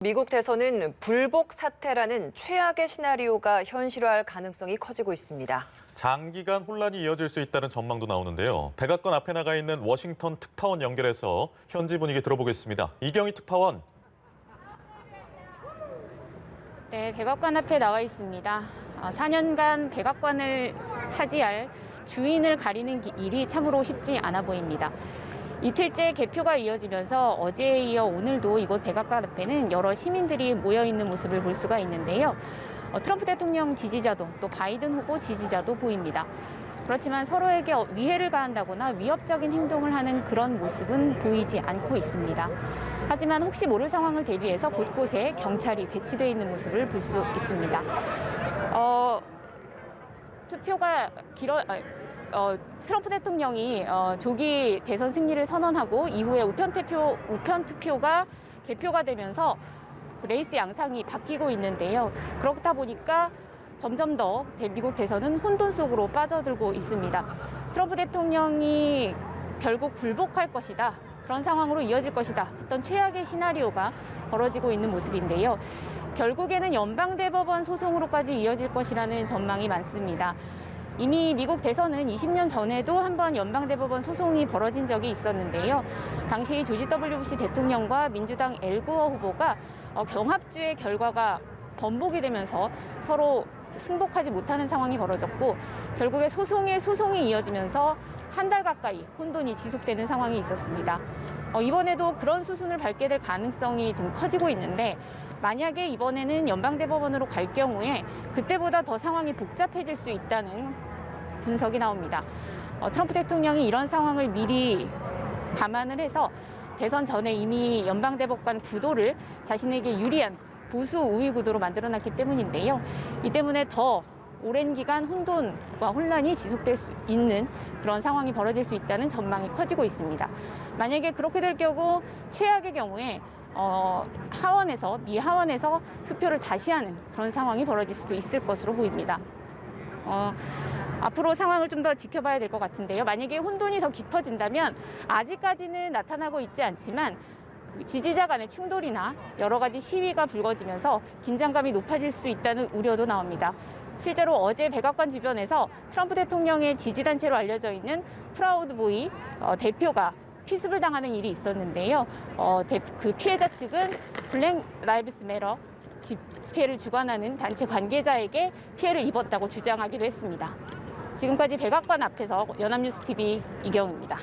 미국 대선은 불복 사태라는 최악의 시나리오가 현실화할 가능성이 커지고 있습니다. 장기간 혼란이 이어질 수 있다는 전망도 나오는데요. 백악관 앞에 나가 있는 워싱턴 특파원 연결해서 현지 분위기 들어보겠습니다. 이경희 특파원. 네, 백악관 앞에 나와 있습니다. 4년간 백악관을 차지할 주인을 가리는 일이 참으로 쉽지 않아 보입니다. 이틀째 개표가 이어지면서 어제에 이어 오늘도 이곳 백악관 앞에는 여러 시민들이 모여있는 모습을 볼 수가 있는데요. 트럼프 대통령 지지자도 또 바이든 후보 지지자도 보입니다. 그렇지만 서로에게 위해를 가한다거나 위협적인 행동을 하는 그런 모습은 보이지 않고 있습니다. 하지만 혹시 모를 상황을 대비해서 곳곳에 경찰이 배치되어 있는 모습을 볼 수 있습니다. 투표가 트럼프 대통령이 조기 대선 승리를 선언하고 이후에 우편 투표가 개표가 되면서 레이스 양상이 바뀌고 있는데요. 그렇다 보니까 점점 더 미국 대선은 혼돈 속으로 빠져들고 있습니다. 트럼프 대통령이 결국 불복할 것이다. 그런 상황으로 이어질 것이다. 어떤 최악의 시나리오가 벌어지고 있는 모습인데요. 결국에는 연방대법원 소송으로까지 이어질 것이라는 전망이 많습니다. 이미 미국 대선은 20년 전에도 한번 연방대법원 소송이 벌어진 적이 있었는데요. 당시 조지 W. 부시 대통령과 민주당 엘 고어 후보가 경합주의 결과가 번복이 되면서 서로 승복하지 못하는 상황이 벌어졌고 결국에 소송이 이어지면서 한 달 가까이 혼돈이 지속되는 상황이 있었습니다. 이번에도 그런 수순을 밟게 될 가능성이 지금 커지고 있는데 만약에 이번에는 연방대법원으로 갈 경우에 그때보다 더 상황이 복잡해질 수 있다는 분석이 나옵니다. 트럼프 대통령이 이런 상황을 미리 감안을 해서 대선 전에 이미 연방대법관 구도를 자신에게 유리한 보수 우위 구도로 만들어놨기 때문인데요. 이 때문에 더 오랜 기간 혼돈과 혼란이 지속될 수 있는 그런 상황이 벌어질 수 있다는 전망이 커지고 있습니다. 만약에 그렇게 될 경우 최악의 경우에 미 하원에서 투표를 다시 하는 그런 상황이 벌어질 수도 있을 것으로 보입니다. 앞으로 상황을 좀 더 지켜봐야 될 것 같은데요. 만약에 혼돈이 더 깊어진다면 아직까지는 나타나고 있지 않지만 지지자 간의 충돌이나 여러 가지 시위가 불거지면서 긴장감이 높아질 수 있다는 우려도 나옵니다. 실제로 어제 백악관 주변에서 트럼프 대통령의 지지단체로 알려져 있는 프라우드 보이 대표가 피습을 당하는 일이 있었는데요. 그 피해자 측은 블랙 라이브스 매터 집회를 주관하는 단체 관계자에게 피해를 입었다고 주장하기도 했습니다. 지금까지 백악관 앞에서 연합뉴스TV 이경입니다.